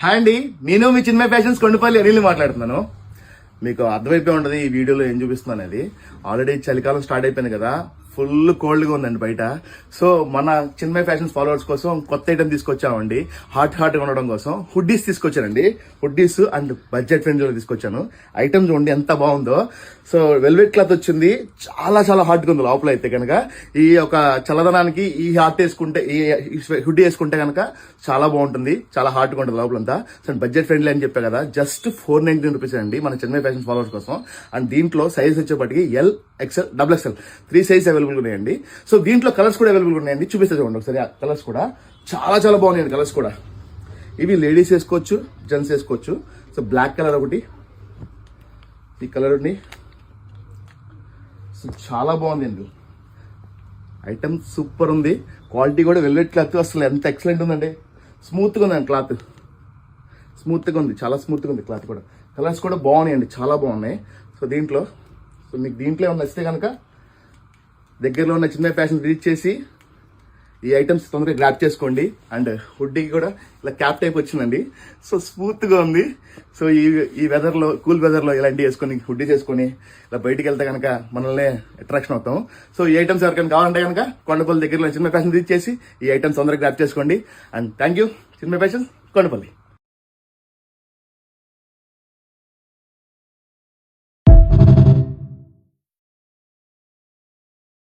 Hi అండి, నేను మీ చిన్మయ fashions Kondapalli Anil మాట్లాడుతున్నాను. మీకు అర్థమైపోయి ఉంటుంది ఈ వీడియోలో ఏం చూపిస్తున్నాను అనేది. ఆల్రెడీ చలికాలం స్టార్ట్ అయిపోయింది కదా, ఫుల్ కోల్డ్గా ఉందండి బయట. సో మన చిన్మయ ఫ్యాషన్స్ ఫాలోవర్స్ కోసం కొత్త ఐటమ్ తీసుకొచ్చామండి. హాట్గా ఉండడం కోసం హుడ్డీస్ తీసుకొచ్చానండి. హుడ్డీస్ అండ్ బడ్జెట్ ఫ్రెండ్లీలో తీసుకొచ్చాను. ఐటమ్ చూడండి ఎంత బాగుందో. సో వెల్వెట్ క్లాత్ వచ్చింది, చాలా చాలా హాట్గా ఉంది లోపల. అయితే కనుక ఈ ఒక చల్లదనానికి ఈ హాట్ వేసుకుంటే, ఈ హుడ్డీ వేసుకుంటే కనుక చాలా బాగుంటుంది, చాలా హాట్గా ఉంటుంది లోపలంతా. సో బడ్జెట్ ఫ్రెండ్లీ అని చెప్పా కదా, జస్ట్ 499 రూపీస్ అండి మన చిన్మయ ఫ్యాషన్స్ ఫాలోవర్స్ కోసం. అండ్ దీంట్లో సైజ్ వచ్చేప్పటికి L, XL, double XL 3 size available ఉన్నాయండి. సో దీంట్లో కలర్స్ కూడా అవైలబుల్ ఉన్నాయండి. చూపిస్తే చూడండి ఒకసారి. ఆ కలర్స్ కూడా చాలా చాలా బాగున్నాయండి. కలర్స్ కూడా ఇవి లేడీస్ వేసుకోవచ్చు, జెంట్స్ వేసుకోవచ్చు. సో బ్లాక్ కలర్ ఒకటి, ఈ కలర్ ఉంది. సో చాలా బాగుందండి ఐటమ్, సూపర్ ఉంది. క్వాలిటీ కూడా వెల్వెట్ క్లాత్ అసలు ఎంత ఎక్సలెంట్ ఉందండి. స్మూత్గా ఉందండి క్లాత్, స్మూత్గా ఉంది, చాలా స్మూత్గా ఉంది క్లాత్ కూడా. కలర్స్ కూడా బాగున్నాయండి, చాలా బాగున్నాయి. సో మీకు దీంట్లో ఏమన్నా నచ్చితే కనుక దగ్గరలో ఉన్న చిన్న ఫ్యాషన్ రీచ్ చేసి ఈ ఐటమ్స్ తొందరగా గ్రాప్ చేసుకోండి. అండ్ హుడ్డీకి కూడా ఇలా క్యాప్ టైప్ వచ్చిందండి. సో స్మూత్గా ఉంది. సో ఈ వెదర్లో, కూల్ వెదర్లో ఇలాంటివి వేసుకొని హుడ్డీ చేసుకొని ఇలా బయటికి వెళ్తే కనుక మనల్ని అట్రాక్షన్ అవుతాం. సో ఈ ఐటమ్స్ ఎవరికైనా కావాలంటే కనుక కొండపల్లి దగ్గరలో చిన్న ఫ్యాషన్ రీచ్ చేసి ఈ ఐటమ్స్ తొందరగా గ్రాప్ చేసుకోండి. అండ్ థ్యాంక్ యూ, చిన్న ఫ్యాషన్ కొండపల్లి.